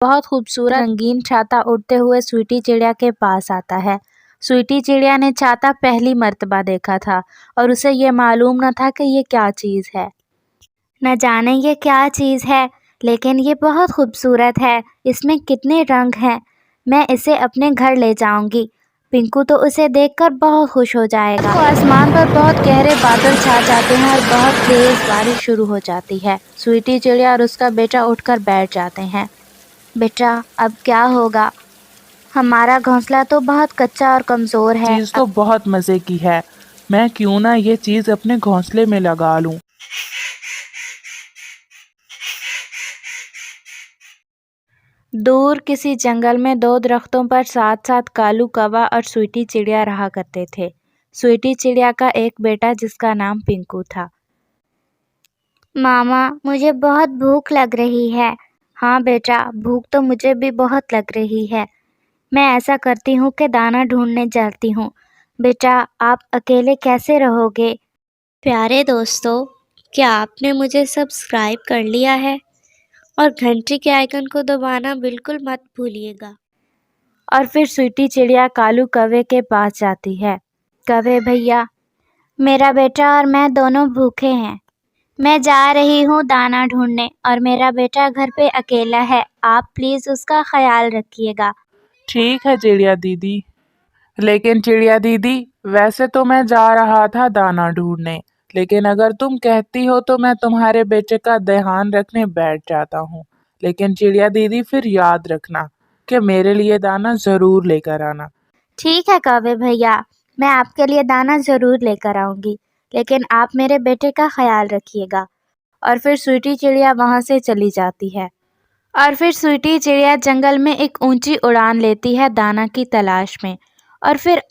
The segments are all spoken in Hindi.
बहुत खूबसूरत रंगीन छाता उड़ते हुए स्वीटी चिड़िया के पास आता है। स्वीटी चिड़िया ने छाता पहली मर्तबा देखा था और उसे ये मालूम न था कि ये क्या चीज़ है। न जाने ये क्या चीज़ है, लेकिन ये बहुत खूबसूरत है। इसमें कितने रंग हैं। मैं इसे अपने घर ले जाऊंगी। पिंकू तो उसे देखकर बहुत खुश हो जाएगा। तो आसमान पर बहुत गहरे बादल छा जाते हैं और बहुत तेज बारिश शुरू हो जाती है। स्वीटी चिड़िया और उसका बेटा उठकर बैठ जाते हैं। बेटा, अब क्या होगा? हमारा घोंसला तो बहुत कच्चा और कमज़ोर है। चीज तो बहुत मजे की है। मैं क्यों ना ये चीज अपने घोंसले में लगा लूं। दूर किसी जंगल में दो दरख्तों पर साथ साथ कालू कौवा और स्वीटी चिड़िया रहा करते थे। स्वीटी चिड़िया का एक बेटा जिसका नाम पिंकू था। मामा, मुझे बहुत भूख लग रही है। हाँ बेटा, भूख तो मुझे भी बहुत लग रही है। मैं ऐसा करती हूँ कि दाना ढूंढने जाती हूँ। बेटा, आप अकेले कैसे रहोगे? प्यारे दोस्तों, क्या आपने मुझे सब्सक्राइब कर लिया है? और घंटी के आइकन को दबाना बिल्कुल मत भूलिएगा। और फिर स्वीटी चिड़िया कालू कौवे के पास जाती है। कौवे भैया, मेरा बेटा और मैं दोनों भूखे हैं। मैं जा रही हूँ दाना ढूंढने और मेरा बेटा घर पे अकेला है। आप प्लीज़ उसका ख्याल रखिएगा। ठीक है चिड़िया दीदी। लेकिन चिड़िया दीदी, वैसे तो मैं जा रहा था दाना ढूंढने, लेकिन अगर तुम कहती हो तो मैं तुम्हारे बेटे का ध्यान रखने बैठ जाता हूँ। लेकिन चिड़िया दीदी, फिर याद रखना कि मेरे लिए दाना जरूर लेकर आना। ठीक है कौवे भैया, मैं आपके लिए दाना ज़रूर लेकर आऊँगी, लेकिन आप मेरे बेटे का ख्याल रखिएगा। और फिर स्वीटी चिड़िया वहाँ से चली जाती है। और फिर स्वीटी चिड़िया जंगल में एक ऊंची उड़ान लेती है दाना की तलाश में। और फिर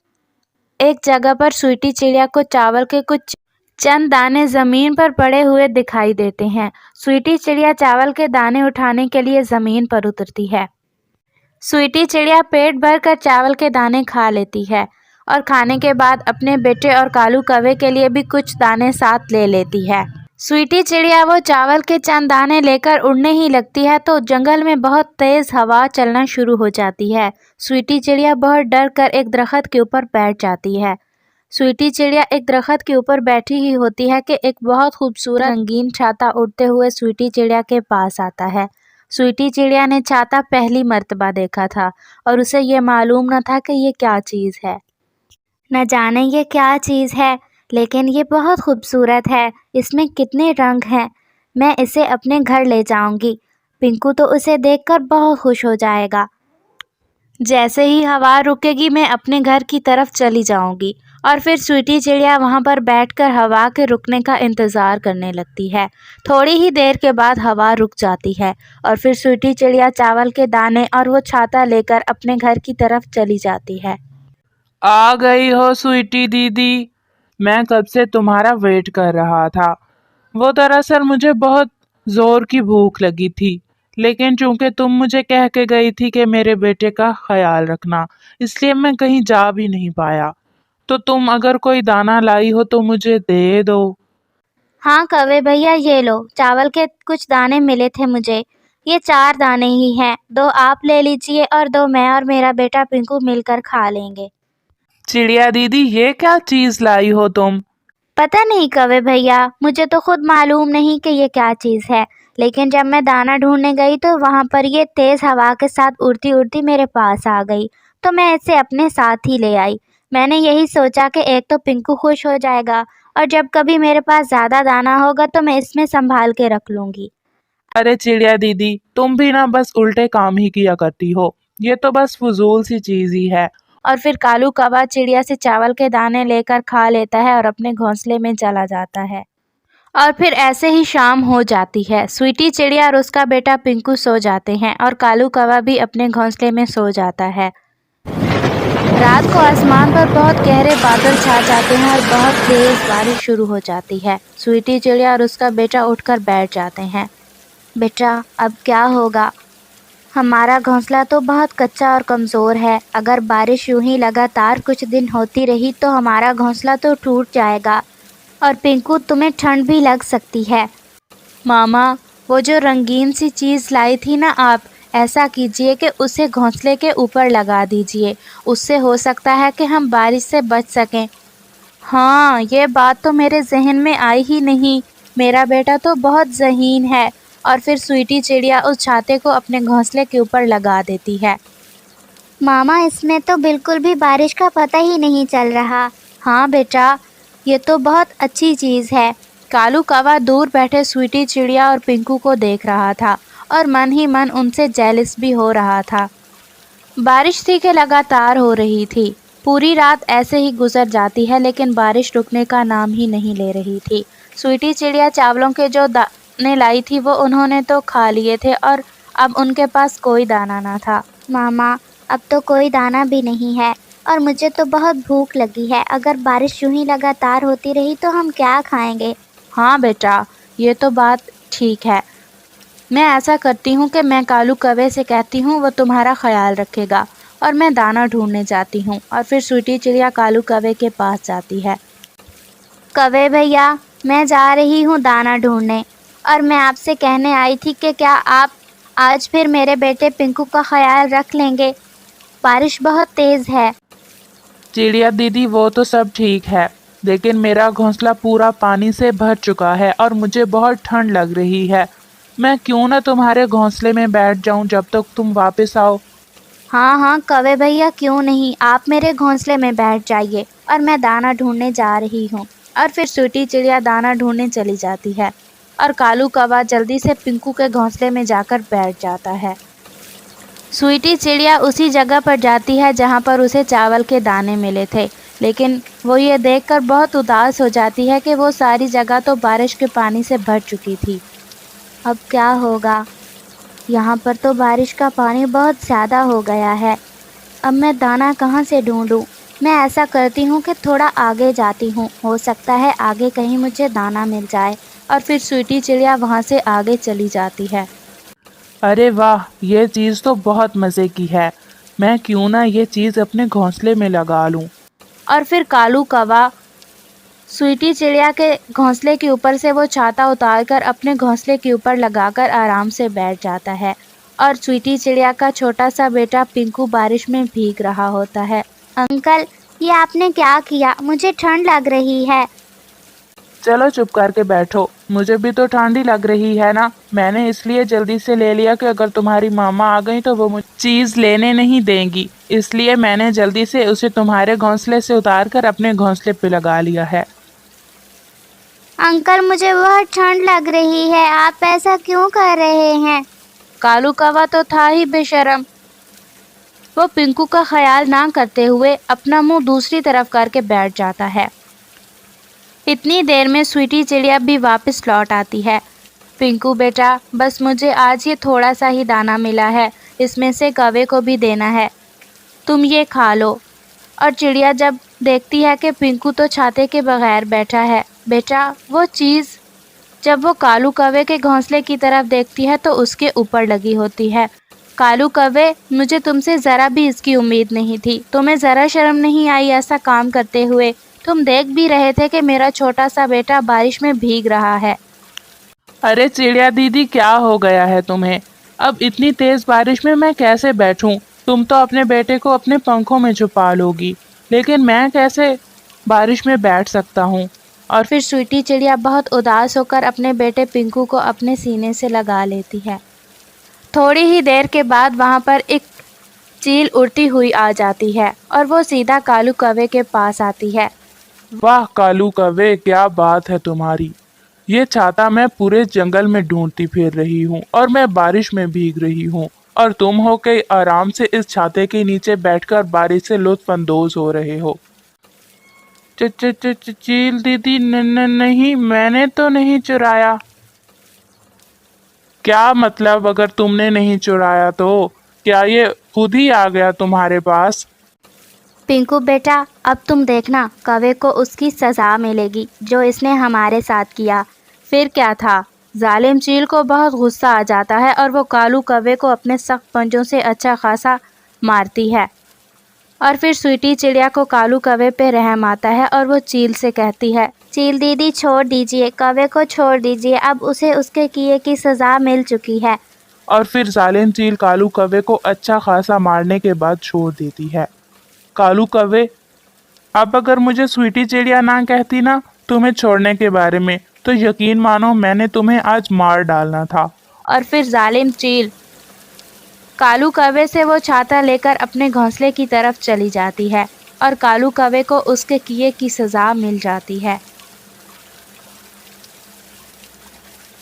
एक जगह पर स्वीटी चिड़िया को चावल के कुछ चंद दाने ज़मीन पर पड़े हुए दिखाई देते हैं। स्वीटी चिड़िया चावल के दाने उठाने के लिए ज़मीन पर उतरती है। स्वीटी चिड़िया पेट भर कर चावल के दाने खा लेती है और खाने के बाद अपने बेटे और कालू कौवे के लिए भी कुछ दाने साथ ले लेती है। स्वीटी चिड़िया वो चावल के चंद दाने लेकर उड़ने ही लगती है तो जंगल में बहुत तेज हवा चलना शुरू हो जाती है। स्वीटी चिड़िया बहुत डर कर एक दरख्त के ऊपर बैठ जाती है। स्वीटी चिड़िया एक दरख्त के ऊपर बैठी ही होती है कि एक बहुत खूबसूरत रंगीन छाता उड़ते हुए स्वीटी चिड़िया के पास आता है। स्वीटी चिड़िया ने छाता पहली मर्तबा देखा था और उसे ये मालूम न था कि ये क्या चीज़ है। न जाने ये क्या चीज़ है, लेकिन ये बहुत खूबसूरत है। इसमें कितने रंग हैं। मैं इसे अपने घर ले जाऊंगी। पिंकू तो उसे देखकर बहुत खुश हो जाएगा। जैसे ही हवा रुकेगी मैं अपने घर की तरफ चली जाऊंगी। और फिर स्वीटी चिड़िया वहाँ पर बैठकर हवा के रुकने का इंतज़ार करने लगती है। थोड़ी ही देर के बाद हवा रुक जाती है और फिर स्वीटी चिड़िया चावल के दाने और वो छाता लेकर अपने घर की तरफ चली जाती है। आ गई हो स्वीटी दीदी। मैं कब से तुम्हारा वेट कर रहा था। वो दरअसल मुझे बहुत जोर की भूख लगी थी, लेकिन चूंकि तुम मुझे कह के गई थी कि मेरे बेटे का ख्याल रखना, इसलिए मैं कहीं जा भी नहीं पाया। तो तुम अगर कोई दाना लाई हो तो मुझे दे दो। हाँ कौवे भैया, ये लो, चावल के कुछ दाने मिले थे मुझे। ये 4 दाने ही हैं। 2 आप ले लीजिए और 2 मैं और मेरा बेटा पिंकू मिलकर खा लेंगे। चिड़िया दीदी, ये क्या चीज लाई हो तुम? पता नहीं कौवे भैया, मुझे तो खुद मालूम नहीं कि ये क्या चीज़ है, लेकिन जब मैं दाना ढूंढने गई तो वहाँ पर ये तेज़ हवा के साथ उड़ती उड़ती मेरे पास आ गई, तो मैं इसे अपने साथ ही ले आई। मैंने यही सोचा कि एक तो पिंकू खुश हो जाएगा और जब कभी मेरे पास ज़्यादा दाना होगा तो मैं इसमें संभाल के रख लूँगी। अरे चिड़िया दीदी, तुम भी ना बस उल्टे काम ही किया करती हो। ये तो बस फजूल सी चीज ही है। और फिर कालू कौवा चिड़िया से चावल के दाने लेकर खा लेता है और अपने घोंसले में चला जाता है। और फिर ऐसे ही शाम हो जाती है। स्वीटी चिड़िया और उसका बेटा पिंकू सो जाते हैं और कालू कौवा भी अपने घोंसले में सो जाता है। रात को आसमान पर बहुत गहरे बादल छा जाते हैं और बहुत तेज बारिश शुरू हो जाती है। स्वीटी चिड़िया और उसका बेटा उठकर बैठ जाते हैं। बेटा, अब क्या होगा? हमारा घोंसला तो बहुत कच्चा और कमज़ोर है। अगर बारिश यूं ही लगातार कुछ दिन होती रही तो हमारा घोंसला तो टूट जाएगा और पिंकू, तुम्हें ठंड भी लग सकती है। मामा, वो जो रंगीन सी चीज़ लाई थी ना आप, ऐसा कीजिए कि उसे घोंसले के ऊपर लगा दीजिए, उससे हो सकता है कि हम बारिश से बच सकें। हाँ, ये बात तो मेरे ज़हन में आई ही नहीं। मेरा बेटा तो बहुत ज़हीन है। और फिर स्वीटी चिड़िया उस छाते को अपने घोंसले के ऊपर लगा देती है। मामा, इसमें तो बिल्कुल भी बारिश का पता ही नहीं चल रहा। हाँ बेटा, ये तो बहुत अच्छी चीज़ है। कालू कौवा दूर बैठे स्वीटी चिड़िया और पिंकू को देख रहा था और मन ही मन उनसे जेलस भी हो रहा था। बारिश थी कि लगातार हो रही थी। पूरी रात ऐसे ही गुजर जाती है, लेकिन बारिश रुकने का नाम ही नहीं ले रही थी। स्वीटी चिड़िया चावलों के जो दाने लाई थी वो उन्होंने तो खा लिए थे और अब उनके पास कोई दाना ना था। मामा, अब तो कोई दाना भी नहीं है और मुझे तो बहुत भूख लगी है। अगर बारिश यूं ही लगातार होती रही तो हम क्या खाएंगे? हाँ बेटा, ये तो बात ठीक है। मैं ऐसा करती हूँ कि मैं कालू कौवे से कहती हूँ, वो तुम्हारा ख्याल रखेगा और मैं दाना ढूंढने जाती हूँ। और फिर स्वीटी चिड़िया कालू कौवे के पास जाती है। कौवे भैया, मैं जा रही हूँ दाना ढूंढने, और मैं आपसे कहने आई थी कि क्या आप आज फिर मेरे बेटे पिंकू का ख्याल रख लेंगे? बारिश बहुत तेज़ है। चिड़िया दीदी, वो तो सब ठीक है, लेकिन मेरा घोंसला पूरा पानी से भर चुका है और मुझे बहुत ठंड लग रही है। मैं क्यों ना तुम्हारे घोंसले में बैठ जाऊं जब तक तुम वापस आओ। हाँ हाँ कौवे भैया, क्यों नहीं, आप मेरे घोंसले में बैठ जाइए और मैं दाना ढूंढने जा रही हूँ। और फिर स्वीटी चिड़िया दाना ढूंढने चली जाती है और कालू कौवा जल्दी से पिंकू के घोंसले में जाकर बैठ जाता है। स्वीटी चिड़िया उसी जगह पर जाती है जहाँ पर उसे चावल के दाने मिले थे, लेकिन वो ये देखकर बहुत उदास हो जाती है कि वो सारी जगह तो बारिश के पानी से भर चुकी थी। अब क्या होगा? यहाँ पर तो बारिश का पानी बहुत ज़्यादा हो गया है। अब मैं दाना कहाँ से ढूँढूँ? मैं ऐसा करती हूँ कि थोड़ा आगे जाती हूँ, हो सकता है आगे कहीं मुझे दाना मिल जाए। और फिर स्वीटी चिड़िया वहाँ से आगे चली जाती है। अरे वाह, ये चीज़ तो बहुत मज़े की है। मैं क्यों ना ये चीज़ अपने घोंसले में लगा लूं। और फिर कालू कौवा स्वीटी चिड़िया के घोंसले के ऊपर से वो छाता उतारकर अपने घोंसले के ऊपर लगाकर आराम से बैठ जाता है। और स्वीटी चिड़िया का छोटा सा बेटा पिंकू बारिश में भीग रहा होता है। अंकल, ये आपने क्या किया? मुझे ठंड लग रही है। चलो चुप करके बैठो, मुझे भी तो ठंडी लग रही है ना। मैंने इसलिए जल्दी से ले लिया कि अगर तुम्हारी मामा आ गई तो वो मुझे चीज़ लेने नहीं देंगी, इसलिए मैंने जल्दी से उसे तुम्हारे घोंसले से उतार कर अपने घोंसले पे लगा लिया है। अंकल, मुझे बहुत ठंड लग रही है, आप ऐसा क्यों कर रहे हैं? कालू कौवा तो था ही बेशर्म। वो पिंकू का ख्याल ना करते हुए अपना मुंह दूसरी तरफ करके बैठ जाता है। इतनी देर में स्वीटी चिड़िया भी वापस लौट आती है। पिंकू बेटा, बस मुझे आज ये थोड़ा सा ही दाना मिला है, इसमें से कौवे को भी देना है, तुम ये खा लो। और चिड़िया जब देखती है कि पिंकू तो छाते के बगैर बैठा है, बेटा वो चीज़ जब वो कालू कौवे के घोंसले की तरफ देखती है तो उसके ऊपर लगी होती है। कालू कौवे, मुझे तुमसे ज़रा भी इसकी उम्मीद नहीं थी। तुम्हें ज़रा शर्म नहीं आई ऐसा काम करते हुए? तुम देख भी रहे थे कि मेरा छोटा सा बेटा बारिश में भीग रहा है। अरे चिड़िया दीदी, क्या हो गया है तुम्हें? अब इतनी तेज बारिश में मैं कैसे बैठूं? तुम तो अपने बेटे को अपने पंखों में छुपा लोगी, लेकिन मैं कैसे बारिश में बैठ सकता हूँ? और फिर स्वीटी चिड़िया बहुत उदास होकर अपने बेटे पिंकू को अपने सीने से लगा लेती है। थोड़ी ही देर के बाद वहाँ पर एक चील उड़ती हुई आ जाती है और वो सीधा कालू कौवे के पास आती है। वाह कालू कौवे, क्या बात है तुम्हारी। ये छाता मैं पूरे जंगल में ढूंढती फिर रही हूँ और मैं बारिश में भीग रही हूँ, और तुम हो के आराम से इस छाते के नीचे बैठकर बारिश से लुत्फानंदोज हो रहे हो। चील दीदी, नहीं, मैंने तो नहीं चुराया। क्या मतलब, अगर तुमने नहीं चुराया तो क्या ये खुद ही आ गया तुम्हारे पास? पिंकू बेटा, अब तुम देखना, कौवे को उसकी सज़ा मिलेगी जो इसने हमारे साथ किया। फिर क्या था, जालिम चील को बहुत गुस्सा आ जाता है और वो कालू कौवे को अपने सख्त पंजों से अच्छा खासा मारती है। और फिर स्वीटी चिड़िया को कालू कौवे पे रहम आता है और वो चील से कहती है, चील दीदी, छोड़ दीजिए, कौवे को छोड़ दीजिए, अब उसे उसके किए की सज़ा मिल चुकी है। और फिर जालिम चील कालू कौवे को अच्छा खासा मारने के बाद छोड़ देती है। कालू कौवे, अब अगर मुझे स्वीटी चिड़िया ना कहती ना तुम्हें छोड़ने के बारे में, तो यकीन मानो मैंने तुम्हें आज मार डालना था। और फिर जालिम चील कालू कौवे से वो छाता लेकर अपने घोंसले की तरफ चली जाती है और कालू कौवे को उसके किए की सज़ा मिल जाती है।